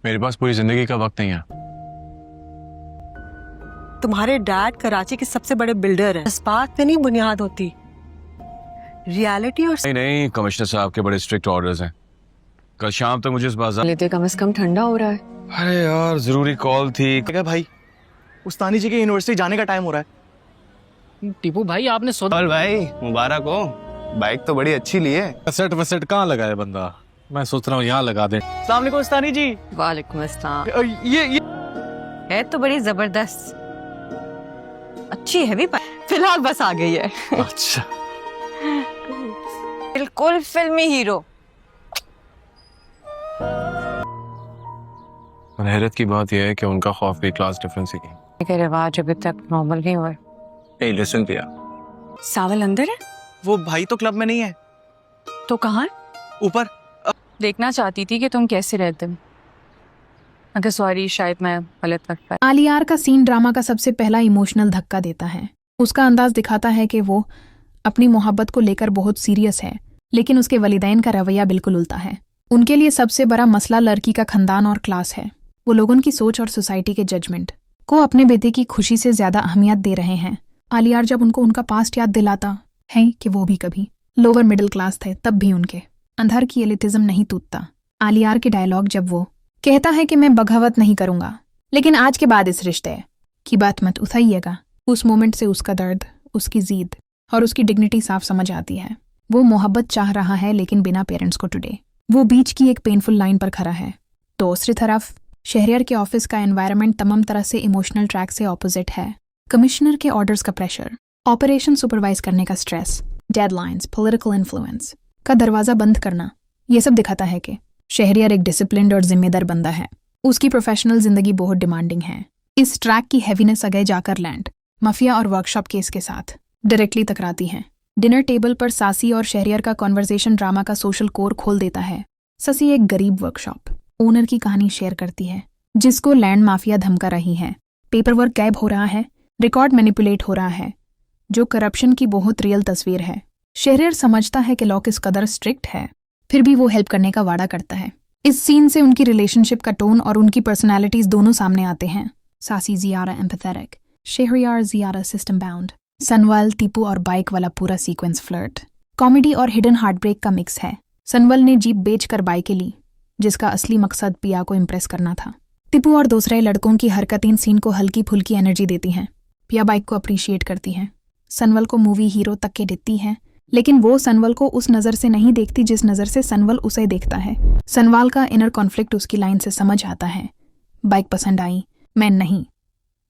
मेरे पास पूरी जिंदगी का वक्त नहीं है। तुम्हारे डैड कराची के सबसे बड़े बिल्डर हैं। इस बात पे नहीं बुनियाद होती, रियलिटी और नहीं, कमिश्नर साहब के बड़े स्ट्रिक्ट ऑर्डर्स हैं। कल शाम तक मुझे इस बाजार लेते कम से कम ठंडा हो रहा है। अरे यार जरूरी कॉल थी। क्या भाई, उस्तानी जी के यूनिवर्सिटी जाने का टाइम हो रहा है। टीपू भाई आपने और भाई मुबारक हो, बाइक तो बड़ी अच्छी ली है। वसेट वसेट कहाँ लगाए बंदा, मैं सोच रहा हूँ यहाँ लगा दे। अस्सलाम वालेकुम उस्तानी जी। वालेकुम अस्सलाम। ये है तो बड़ी जबरदस्त, अच्छी है भी, फिलहाल बस आ गई है। अच्छा बिल्कुल फिल्मी हीरो। हैरत की बात यह है कि उनका खौफ भी क्लास डिफरेंस ही के रिवाज अभी तक नॉर्मल नहीं हुए। नहीं लिसन किया। सावल अंदर है वो भाई तो क्लब में नहीं है, तो कहाँ है? ऊपर। देखना चाहती थी कि तुम कैसे रहते हो, मगर सॉरी शायद मैं गलत वक्त पर। आलियार का सीन ड्रामा का सबसे पहला इमोशनल धक्का देता है। उसका अंदाज दिखाता है कि वो अपनी मोहब्बत को लेकर बहुत सीरियस है, लेकिन उसके वलिदैन का रवैया बिल्कुल उल्टा है। उनके लिए सबसे बड़ा मसला लड़की का खानदान और क्लास है। वो लोगों की सोच और सोसाइटी के जजमेंट को अपने बेटे की खुशी से ज्यादा अहमियत दे रहे हैं। आलियार जब उनको उनका पास्ट याद दिलाता है कि वो भी कभी लोअर मिडिल क्लास थे, तब भी उनके अंदर की एलिटिज्म नहीं टूटता। आलियार के डायलॉग जब वो कहता है कि मैं बगावत नहीं करूंगा, लेकिन आज के बाद इस रिश्ते की बात मत उठाइएगा, उस मोमेंट से उसका दर्द, उसकी जिद और उसकी डिग्निटी साफ समझ आती है। वो मोहब्बत चाह रहा है लेकिन बिना पेरेंट्स को टुडे। वो बीच की एक पेनफुल लाइन पर खड़ा है। दूसरी तरफ शहरियार के ऑफिस का एनवायरनमेंट तमाम तरह से इमोशनल ट्रैक से ऑपोजिट है। कमिश्नर के ऑर्डर्स का प्रेशर, ऑपरेशन सुपरवाइज करने का स्ट्रेस, डेडलाइंस, पॉलिटिकल इन्फ्लुएंस का दरवाजा बंद करना, ये सब दिखाता है कि शहरियार एक डिसिप्लिन्ड और जिम्मेदार बंदा है। उसकी प्रोफेशनल जिंदगी बहुत डिमांडिंग है। इस ट्रैक की हैवीनेस आगे जाकर लैंड माफिया और वर्कशॉप केस के साथ डायरेक्टली टकराती है। डिनर टेबल पर सासी और शहरियार का कॉन्वर्सेशन ड्रामा का सोशल कोर खोल देता है। ससी एक गरीब वर्कशॉप ओनर की कहानी शेयर करती है, जिसको लैंड माफिया धमका रही है। पेपर वर्क गायब हो रहा है, रिकॉर्ड मैनिपुलेट हो रहा है, जो करप्शन की बहुत रियल तस्वीर है। शहरियार समझता है कि लॉ किस कदर स्ट्रिक्ट है, फिर भी वो हेल्प करने का वादा करता है। इस सीन से उनकी रिलेशनशिप का टोन और उनकी पर्सनैलिटीज दोनों सामने आते हैं। Sassi Zeyara empathetic, Shehryar Zeyara system bound, Sanwal Tipu और बाइक वाला पूरा सीक्वेंस फ्लर्ट, कॉमेडी और हिडन हार्टब्रेक का मिक्स है। सनवल ने जीप बेचकर बाइकें ली, जिसका असली मकसद पिया को इम्प्रेस करना था। टीपू और दूसरे लड़कों की हरकतें इन सीन को हल्की फुल्की एनर्जी देती हैं। पिया बाइक को अप्रिशिएट करती है, सनवल को मूवी हीरो तक के देती है, लेकिन वो सनवल को उस नज़र से नहीं देखती जिस नज़र से सनवल उसे देखता है। सनवाल का इनर कॉन्फ्लिक्ट उसकी लाइन से समझ आता है। बाइक पसंद आई, मैं नहीं,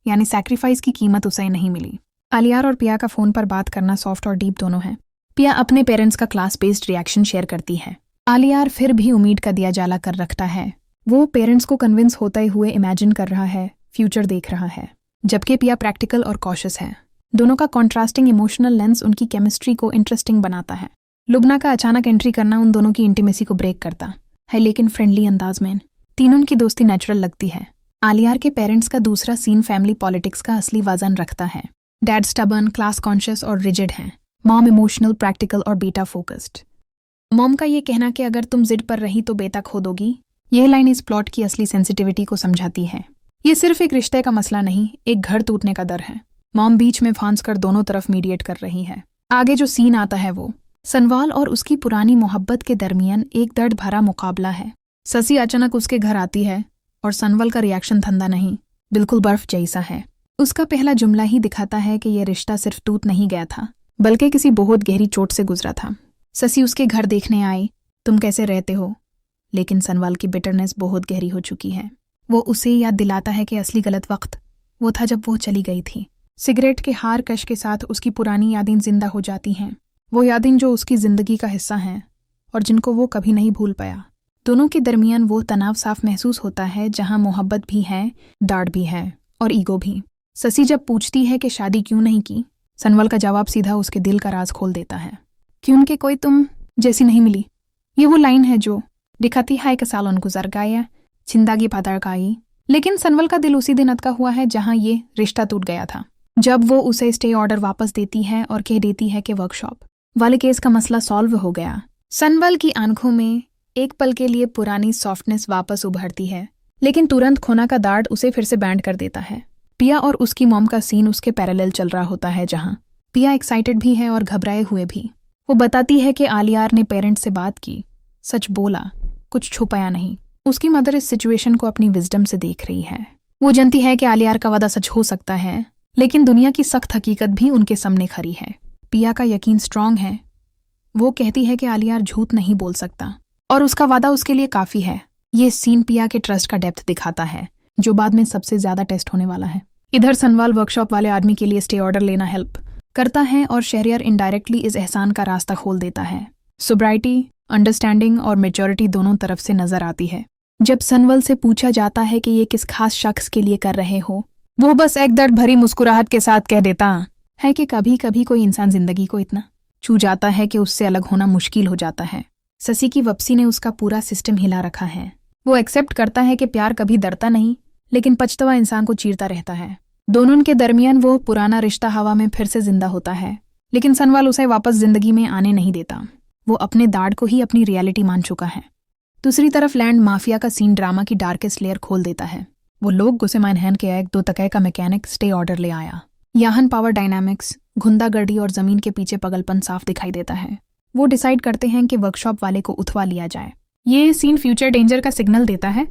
यानी सैक्रिफाइस की कीमत उसे नहीं मिली। आलियार और पिया का फ़ोन पर बात करना सॉफ्ट और डीप दोनों है। पिया अपने पेरेंट्स का क्लास बेस्ड रिएक्शन शेयर करती है। आलियार फिर भी उम्मीद का दिया जाला कर रखता है। वो पेरेंट्स को कन्विंस होते हुए इमेजिन कर रहा है, फ्यूचर देख रहा है, जबकि पिया प्रैक्टिकल और कॉशियस है। दोनों का कॉन्ट्रास्टिंग इमोशनल लेंस उनकी केमिस्ट्री को इंटरेस्टिंग बनाता है। लुबना का अचानक एंट्री करना उन दोनों की इंटीमेसी को ब्रेक करता है, लेकिन फ्रेंडली अंदाज में। तीनों की दोस्ती नेचुरल लगती है। आलियार के पेरेंट्स का दूसरा सीन फैमिली पॉलिटिक्स का असली वजन रखता है। डैड स्टबर्न, क्लास कॉन्शियस और रिजिड हैं। मॉम इमोशनल, प्रैक्टिकल और बेटा फोकस्ड। मॉम का ये कहना कि अगर तुम जिद पर रही तो बेटा खो दोगी, यह लाइन इस प्लॉट की असली सेंसिटिविटी को समझाती है। ये सिर्फ एक रिश्ते का मसला नहीं, एक घर टूटने का डर है। मॉम बीच में फांस कर दोनों तरफ मीडिएट कर रही है। आगे जो सीन आता है वो सनवाल और उसकी पुरानी मोहब्बत के दरमियान एक दर्द भरा मुकाबला है। ससी अचानक उसके घर आती है और सनवाल का रिएक्शन ठंडा नहीं, बिल्कुल बर्फ जैसा है। उसका पहला जुमला ही दिखाता है कि यह रिश्ता सिर्फ टूट नहीं गया था, बल्कि किसी बहुत गहरी चोट से गुजरा था। ससी उसके घर देखने आई, तुम कैसे रहते हो, लेकिन सनवाल की बिटरनेस बहुत गहरी हो चुकी है। वो उसे याद दिलाता है कि असली गलत वक्त वो था जब वो चली गई थी। सिगरेट के हार कश के साथ उसकी पुरानी यादें जिंदा हो जाती हैं, वो यादें जो उसकी जिंदगी का हिस्सा हैं और जिनको वो कभी नहीं भूल पाया। दोनों के दरमियान वो तनाव साफ महसूस होता है, जहां मोहब्बत भी है, डांट भी है और ईगो भी। ससी जब पूछती है कि शादी क्यों नहीं की, सनवाल का जवाब सीधा उसके दिल का राज खोल देता है। क्यों कि कोई तुम जैसी नहीं मिली। ये वो लाइन है जो दिखाती है कि सालों गुजर गए, जिंदगी पदर गई, लेकिन सनवाल का दिल उसी दिन अटका हुआ है जहां ये रिश्ता टूट गया था। जब वो उसे स्टे ऑर्डर वापस देती है और कह देती है कि वर्कशॉप वाले केस का मसला सॉल्व हो गया, सनवाल की आंखों में एक पल के लिए पुरानी सॉफ्टनेस वापस उभरती है, लेकिन तुरंत खोना का दार्ड उसे फिर से बैंड कर देता है। पिया और उसकी मॉम का सीन उसके पैरेलल चल रहा होता है, जहां पिया एक्साइटेड भी है और घबराए हुए भी। वो बताती है कि आलियार ने पेरेंट्स से बात की, सच बोला, कुछ छुपाया नहीं। उसकी मदर इस सिचुएशन को अपनी विजडम से देख रही है। वो जानती है कि आलियार का वादा सच हो सकता है, लेकिन दुनिया की सख्त हकीकत भी उनके सामने खड़ी है। पिया का यकीन स्ट्रांग है। वो कहती है कि आलियार झूठ नहीं बोल सकता और उसका वादा उसके लिए काफी है। ये सीन पिया के ट्रस्ट का डेप्थ दिखाता है, जो बाद में सबसे ज्यादा टेस्ट होने वाला है। इधर सनवाल वर्कशॉप वाले आदमी के लिए स्टे ऑर्डर लेना हेल्प करता है और शहरियार इनडायरेक्टली इस एहसान का रास्ता खोल देता है। सोब्राइटी, अंडरस्टैंडिंग और मेच्योरिटी दोनों तरफ से नजर आती है। जब सनवल से पूछा जाता है कि ये किस खास शख्स के लिए कर रहे हो, वो बस एक दर्द भरी मुस्कुराहट के साथ कह देता है कि कभी कभी कोई इंसान जिंदगी को इतना छू जाता है कि उससे अलग होना मुश्किल हो जाता है। शशि की वापसी ने उसका पूरा सिस्टम हिला रखा है। वो एक्सेप्ट करता है कि प्यार कभी डरता नहीं, लेकिन पछतावा इंसान को चीरता रहता है। दोनों के दरमियान वो पुराना रिश्ता हवा में फिर से जिंदा होता है, लेकिन सनवाल उसे वापस जिंदगी में आने नहीं देता। वो अपने दाड़ को ही अपनी रियलिटी मान चुका है। दूसरी तरफ लैंड माफिया का सीन ड्रामा की डार्केस्ट लेयर खोल देता है। वो लोग गुस्से माइनहैन के एक 2 टके का मैकेनिक स्टे ऑर्डर ले आया। यहाँ पावर डायनामिक्स, गुंडागर्दी और जमीन के पीछे पगलपन साफ दिखाई देता है। वो डिसाइड करते हैं कि वर्कशॉप वाले को उठवा लिया जाए। ये सीन फ्यूचर डेंजर का सिग्नल देता है।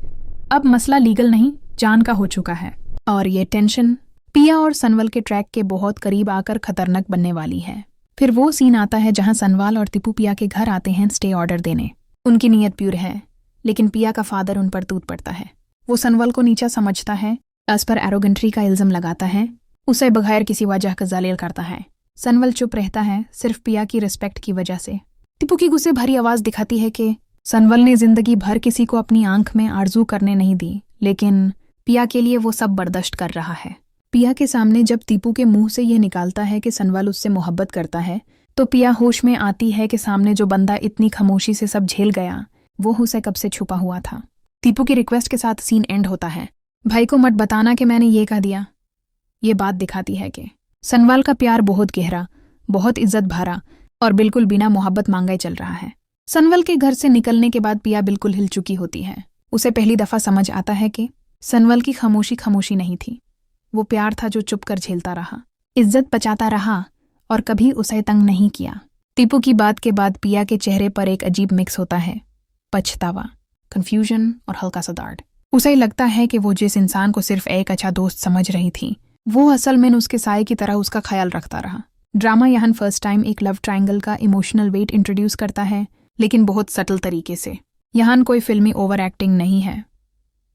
अब मसला लीगल नहीं, जान का हो चुका है और ये टेंशन पिया और सनवल के ट्रैक के बहुत करीब आकर खतरनाक बनने वाली है। फिर वो सीन आता है जहां सनवाल और टिपू पिया के घर आते हैं स्टे ऑर्डर देने। उनकी नीयत प्योर है, लेकिन पिया का फादर उन पर टूट पड़ता है। वो सनवल को नीचा समझता है, उस पर एरोगेंट्री का इल्जाम लगाता है, उसे बगैर किसी वजह का जलील करता है। सनवल चुप रहता है, सिर्फ पिया की रिस्पेक्ट की वजह से। टिपू की गुस्से भरी आवाज दिखाती है कि सनवल ने जिंदगी भर किसी को अपनी आंख में आरजू करने नहीं दी, लेकिन पिया के लिए वो सब बर्दाश्त कर रहा है। पिया के सामने जब टीपू के मुंह से ये निकालता है कि सनवल उससे मोहब्बत करता है, तो पिया होश में आती है कि सामने जो बंदा इतनी खामोशी से सब झेल गया, वो उसे कब से छुपा हुआ था। टीपू की रिक्वेस्ट के साथ सीन एंड होता है। भाई को मत बताना कि मैंने ये कह दिया। ये बात दिखाती है कि सनवाल का प्यार बहुत गहरा, बहुत इज्जत भरा और बिल्कुल बिना मोहब्बत मांगे चल रहा है। सनवल के घर से निकलने के बाद पिया बिल्कुल हिल चुकी होती है। उसे पहली दफा समझ आता है कि सनवल की खामोशी खामोशी नहीं थी, वो प्यार था जो चुप कर झेलता रहा, इज्जत बचाता रहा और कभी उसे तंग नहीं किया। टीपू की बात के बाद पिया के चेहरे पर एक अजीब मिक्स होता है, पछतावा, कंफ्यूजन और हल्का सा दर्द। उसे लगता है कि वो जिस इंसान को सिर्फ एक अच्छा दोस्त समझ रही थी, वो असल में उसके साए की तरह उसका ख्याल रखता रहा। ड्रामा यहाँ फर्स्ट टाइम एक लव ट्रायंगल का इमोशनल वेट इंट्रोड्यूस करता है, लेकिन बहुत सटल तरीके से। यहाँ कोई फिल्मी ओवर एक्टिंग नहीं है,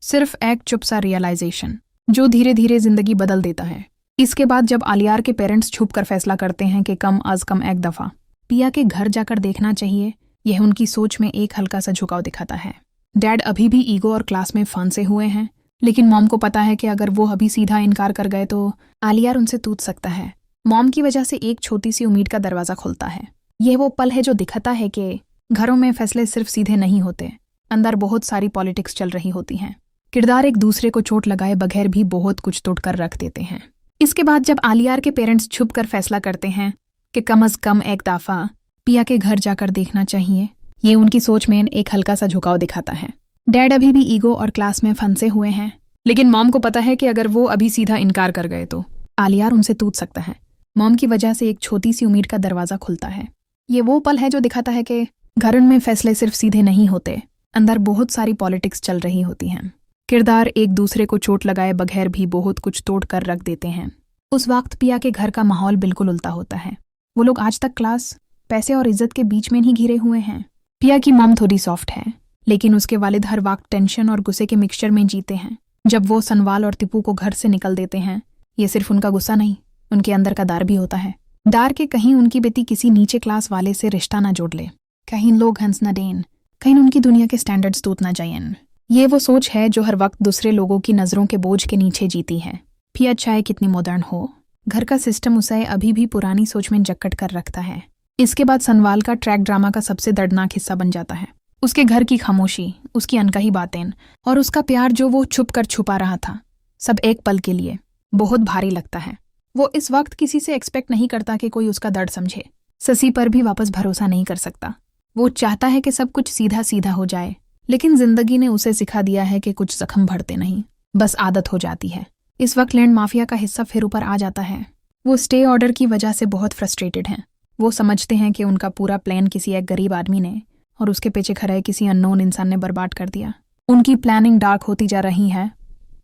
सिर्फ एक चुप सा रियलाइजेशन जो धीरे धीरे जिंदगी बदल देता है। इसके बाद जब आलियार के पेरेंट्स छुप कर फैसला करते हैं कि कम अज कम एक दफा पिया के घर जाकर देखना चाहिए, यह उनकी सोच में एक हल्का सा झुकाव दिखाता है। डैड अभी भी ईगो और क्लास में फंसे हुए हैं, लेकिन मॉम को पता है कि अगर वो अभी सीधा इनकार कर गए तो आलियार उनसे टूट सकता है। मॉम की वजह से एक छोटी सी उम्मीद का दरवाजा खुलता है। यह वो पल है जो दिखाता है कि घरों में फैसले सिर्फ सीधे नहीं होते, अंदर बहुत सारी पॉलिटिक्स चल रही होती हैं। किरदार एक दूसरे को चोट लगाए बगैर भी बहुत कुछ तोड़ कर रख देते हैं। इसके बाद जब आलियार के पेरेंट्स छुप कर फैसला करते हैं कि कम अज कम एक दफा पिया के घर जाकर देखना चाहिए, ये उनकी सोच में एक हल्का सा झुकाव दिखाता है। डैड अभी भी ईगो और क्लास में फंसे हुए हैं, लेकिन मॉम को पता है कि अगर वो अभी सीधा इनकार कर गए तो आलियार उनसे टूट सकता है। मॉम की वजह से एक छोटी सी उम्मीद का दरवाजा खुलता है। ये वो पल है जो दिखाता है कि घरों में फैसले सिर्फ सीधे नहीं होते, अंदर बहुत सारी पॉलिटिक्स चल रही होती हैं। किरदार एक दूसरे को चोट लगाए बगैर भी बहुत कुछ तोड़ कर रख देते हैं। उस वक्त पिया के घर का माहौल बिल्कुल उल्टा होता है। वो लोग आज तक क्लास, पैसे और इज्जत के बीच में ही घिरे हुए हैं। पिया की मॉम थोड़ी सॉफ्ट है, लेकिन उसके वालिद हर वक्त टेंशन और गुस्से के मिक्सचर में जीते हैं। जब वो सनवाल और टिपू को घर से निकल देते हैं, ये सिर्फ उनका गुस्सा नहीं, उनके अंदर का डर भी होता है। डर के कहीं उनकी बेटी किसी नीचे क्लास वाले से रिश्ता ना जोड़ ले, कहीं लोग हंस न दें, कहीं उनकी दुनिया के स्टैंडर्ड्स टूट ना जाएं। ये वो सोच है जो हर वक्त दूसरे लोगों की नज़रों के बोझ के नीचे जीती है। पिया चाहे कितनी मॉडर्न हो, घर का सिस्टम उसे अभी भी पुरानी सोच में जकड़ कर रखता है। इसके बाद सनवाल का ट्रैक ड्रामा का सबसे दर्दनाक हिस्सा बन जाता है। उसके घर की खामोशी, उसकी अनकही बातें और उसका प्यार जो वो छुप कर छुपा रहा था, सब एक पल के लिए बहुत भारी लगता है। वो इस वक्त किसी से एक्सपेक्ट नहीं करता कि कोई उसका दर्द समझे। शशि पर भी वापस भरोसा नहीं कर सकता। वो चाहता है कि सब कुछ सीधा सीधा हो जाए, लेकिन जिंदगी ने उसे सिखा दिया है कि कुछ जख्म भरते नहीं, बस आदत हो जाती है। इस वक्त लैंड माफिया का हिस्सा फिर ऊपर आ जाता है। वो स्टे ऑर्डर की वजह से बहुत फ्रस्ट्रेटेड हैं। वो समझते हैं कि उनका पूरा प्लान किसी एक गरीब आदमी ने और उसके पीछे खड़े किसी अननोन इंसान ने बर्बाद कर दिया। उनकी प्लानिंग डार्क होती जा रही है।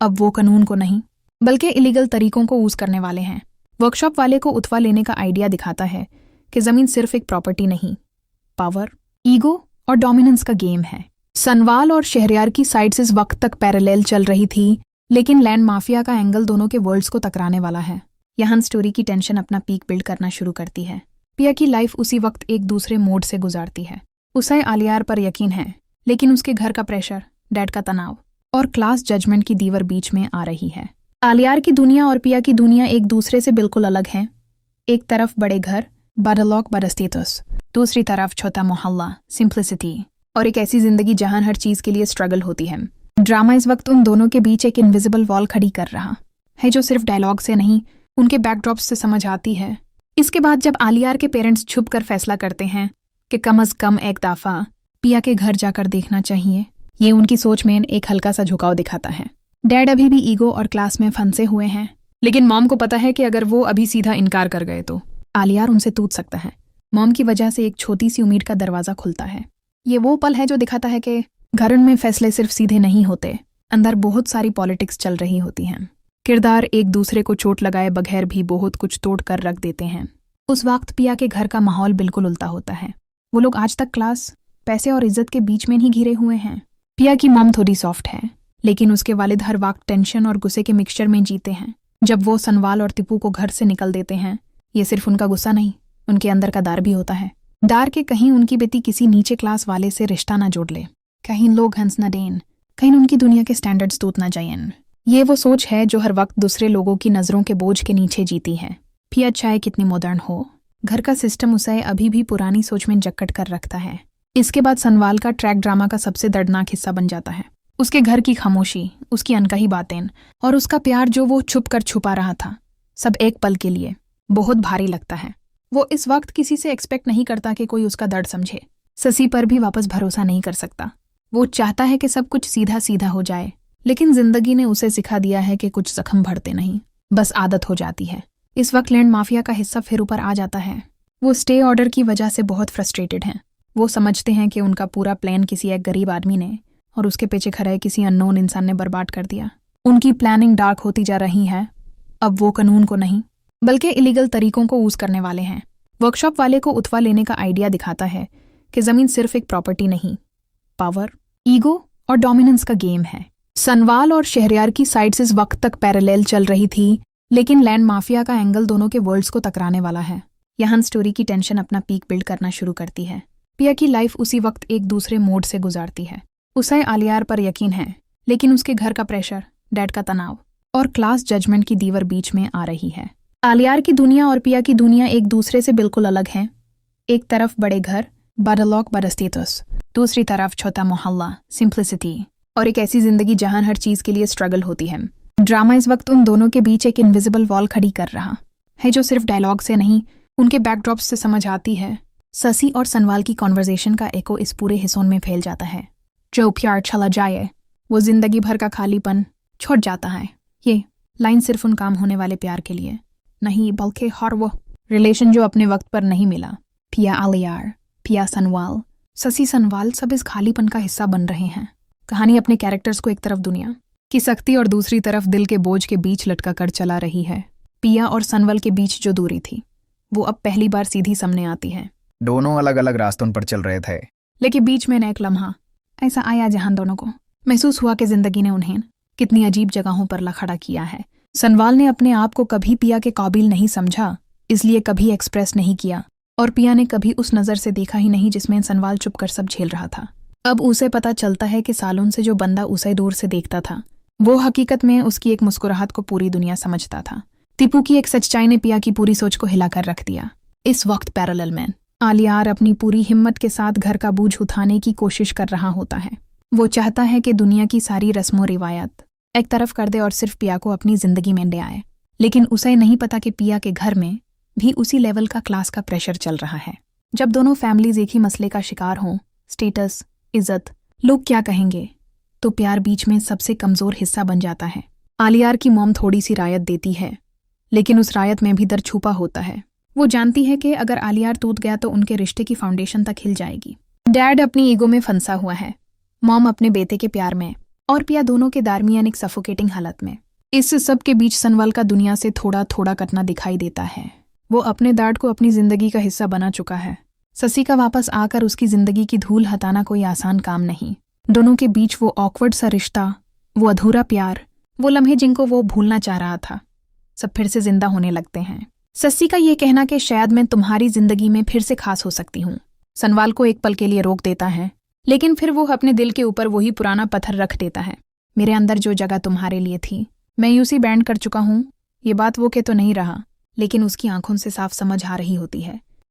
अब वो कानून को नहीं बल्कि इलीगल तरीकों को यूज करने वाले हैं। वर्कशॉप वाले को उतवा लेने का आइडिया दिखाता है कि जमीन सिर्फ एक प्रॉपर्टी नहीं, पावर, ईगो और डोमिनेंस का गेम है। सनवाल और शहरयार की साइड्स इस वक्त तक पैरेलल चल रही थी, लेकिन लैंड माफिया का एंगल दोनों के वर्ल्ड्स को टकराने वाला है। यहाँ स्टोरी की टेंशन अपना पीक बिल्ड करना शुरू करती है। पिया की लाइफ उसी वक्त एक दूसरे मोड से गुजारती है। उसे आलियार पर यकीन है, लेकिन उसके घर का प्रेशर, डैड का तनाव और क्लास जजमेंट की दीवार बीच में आ रही है। आलियार की दुनिया और पिया की दुनिया एक दूसरे से बिल्कुल अलग हैं। एक तरफ बड़े घर, बड़लोक, बड़ा स्टेटस, दूसरी तरफ छोटा मोहल्ला, सिंप्लिसिटी और एक ऐसी जिंदगी जहां हर चीज के लिए स्ट्रगल होती है। ड्रामा इस वक्त उन दोनों के बीच एक इनविजिबल वॉल खड़ी कर रहा है, जो सिर्फ डायलॉग से नहीं उनके बैकड्रॉप्स से समझ आती है। इसके बाद जब आलियार के पेरेंट्स छुप कर फैसला करते हैं कि कम अज कम एक दफा पिया के घर जाकर देखना चाहिए, ये उनकी सोच में एक हल्का सा झुकाव दिखाता है। डैड अभी भी ईगो और क्लास में फंसे हुए हैं, लेकिन मॉम को पता है कि अगर वो अभी सीधा इनकार कर गए तो आलियार उनसे टूट सकता है। मॉम की वजह से एक छोटी सी उम्मीद का दरवाजा खुलता है। ये वो पल है जो दिखाता है कि घरों में फैसले सिर्फ सीधे नहीं होते, अंदर बहुत सारी पॉलिटिक्स चल रही होती हैं। किरदार एक दूसरे को चोट लगाए बगैर भी बहुत कुछ तोड़ कर रख देते हैं। उस वक्त पिया के घर का माहौल बिल्कुल उल्टा होता है। वो लोग आज तक क्लास, पैसे और इज्जत के बीच में ही घिरे हुए हैं। पिया की मॉम थोड़ी सॉफ्ट है, लेकिन उसके वालिद हर वक्त टेंशन और गुस्से के मिक्सचर में जीते हैं। जब वो सनवाल और टिपू को घर से निकल देते हैं, ये सिर्फ उनका गुस्सा नहीं, उनके अंदर का डर भी होता है। डर के कहीं उनकी बेटी किसी नीचे क्लास वाले से रिश्ता ना जोड़ ले, कहीं लोग हंस न दें, कहीं उनकी दुनिया के स्टैंडर्ड्स टूट ना जाएं। ये वो सोच है जो हर वक्त दूसरे लोगों की नज़रों के बोझ के नीचे जीती है। पिया चाहे कितनी मॉडर्न हो, घर का सिस्टम उसे अभी भी पुरानी सोच में जकड़ कर रखता है। इसके बाद सनवाल का ट्रैक ड्रामा का सबसे दर्दनाक हिस्सा बन जाता है। उसके घर की खामोशी, उसकी अनकही बातें और उसका प्यार जो वो छुप कर छुपा रहा था, सब एक पल के लिए बहुत भारी लगता है। वो इस वक्त किसी से एक्सपेक्ट नहीं करता कि कोई उसका दर्द समझे। ससी पर भी वापस भरोसा नहीं कर सकता। वो चाहता है कि सब कुछ सीधा सीधा हो जाए, लेकिन जिंदगी ने उसे सिखा दिया है कि कुछ जख्म भरते नहीं, बस आदत हो जाती है। इस वक्त लैंड माफिया का हिस्सा फिर ऊपर आ जाता है। वो स्टे ऑर्डर की वजह से बहुत फ्रस्ट्रेटेड हैं। वो समझते हैं कि उनका पूरा प्लान किसी एक गरीब आदमी ने और उसके पीछे खड़े किसी अननोन इंसान ने बर्बाद कर दिया। उनकी प्लानिंग डार्क होती जा रही है। अब वो कानून को नहीं बल्कि इलीगल तरीकों को यूज करने वाले हैं। वर्कशॉप वाले को उतवा लेने का आइडिया दिखाता है कि जमीन सिर्फ एक प्रॉपर्टी नहीं, पावर, ईगो और डोमिनेंस का गेम है। सनवाल और शहरयार की साइड्स इस वक्त तक पैरेलल चल रही थी, लेकिन लैंड माफिया का एंगल दोनों के वर्ल्ड्स को टकराने वाला है। यहाँ स्टोरी की टेंशन अपना पीक बिल्ड करना शुरू करती है। पिया की लाइफ उसी वक्त एक दूसरे मोड से गुजारती है। उसे आलियार पर यकीन है, लेकिन उसके घर का प्रेशर, डैड का तनाव और क्लास जजमेंट की दीवार बीच में आ रही है। आलियार की दुनिया और पिया की दुनिया एक दूसरे से बिल्कुल अलग हैं। एक तरफ बड़े घर, बड़लोक, बड़ा स्टेटस, दूसरी तरफ छोटा मोहल्ला, सिंप्लिसिटी और एक ऐसी जिंदगी जहां हर चीज के लिए स्ट्रगल होती है। ड्रामा इस वक्त उन दोनों के बीच एक इनविजिबल वॉल खड़ी कर रहा है, जो सिर्फ डायलॉग से नहीं उनके बैकड्रॉप्स से समझ आती है। ससी और सनवाल की कॉन्वर्जेशन का एको इस पूरे हिस्सों में फैल जाता है। जो प्यार चला जाए वो जिंदगी भर का खालीपन छोड़ जाता है। ये लाइन सिर्फ उन काम होने वाले प्यार के लिए नहीं, बल्कि हर वो रिलेशन जो अपने वक्त पर नहीं मिला। पिया आलियार, पिया सनवाल, ससी सनवाल सब इस खालीपन का हिस्सा बन रहे हैं। कहानी अपने कैरेक्टर्स को एक तरफ दुनिया की सख्ती और दूसरी तरफ दिल के बोझ के बीच लटका कर चला रही है। पिया और सनवल के बीच जो दूरी थी वो अब पहली बार सीधी सामने आती है। दोनों अलग अलग रास्तों पर चल रहे थे, लेकिन बीच में एक लम्हा ऐसा आया जहां दोनों को महसूस हुआ कि जिंदगी ने उन्हें कितनी अजीब जगहों पर खड़ा किया है। सनवाल ने अपने आप को कभी पिया के काबिल नहीं समझा, इसलिए कभी एक्सप्रेस नहीं किया, और पिया ने कभी उस नज़र से देखा ही नहीं जिसमें सनवाल चुपकर सब झेल रहा था। अब उसे पता चलता है कि सालों से जो बंदा उसे दूर से देखता था वो हकीकत में उसकी एक मुस्कुराहट को पूरी दुनिया समझता था। टीपू की एक सच्चाई ने पिया की पूरी सोच को हिलाकर रख दिया। इस वक्त पैरेलल में आलियार अपनी पूरी हिम्मत के साथ घर का बोझ उठाने की कोशिश कर रहा होता है। वो चाहता है कि दुनिया की सारी रस्मों रिवायत एक तरफ कर दे और सिर्फ पिया को अपनी जिंदगी में ले आए, लेकिन उसे नहीं पता कि पिया के घर में भी उसी लेवल का क्लास का प्रेशर चल रहा है। जब दोनों फैमिलीज एक ही मसले का शिकार हों, स्टेटस, इज्जत, लोग क्या कहेंगे, तो प्यार बीच में सबसे कमजोर हिस्सा बन जाता है। आलियार की मॉम थोड़ी सी रायत देती है, लेकिन उस रायत में भी दर्द छुपा होता है। वो जानती है कि अगर आलियार टूट गया तो उनके रिश्ते की फाउंडेशन तक हिल जाएगी। डैड अपनी ईगो में फंसा हुआ है, मॉम अपने बेटे के प्यार में, और पिया दोनों के दरमियान एक सफोकेटिंग हालत में। इस सब के बीच सनवाल का दुनिया से थोड़ा थोड़ा कटना दिखाई देता है। वो अपने डैड को अपनी जिंदगी का हिस्सा बना चुका है। ससी का वापस आकर उसकी जिंदगी की धूल हटाना कोई आसान काम नहीं। दोनों के बीच वो ऑकवर्ड सा रिश्ता, वो अधूरा प्यार, वो लम्हे जिनको वो भूलना चाह रहा था, सब फिर से जिंदा होने लगते हैं। ससी का ये कहना कि शायद मैं तुम्हारी जिंदगी में फिर से खास हो सकती हूँ, सनवाल को एक पल के लिए रोक देता है, लेकिन फिर वो अपने दिल के ऊपर वही पुराना पत्थर रख देता है। मेरे अंदर जो जगह तुम्हारे लिए थी, मैं यूं सी बैंड कर चुका हूँ। ये बात वो के तो नहीं रहा, लेकिन उसकी आंखों से साफ समझ आ रही होती है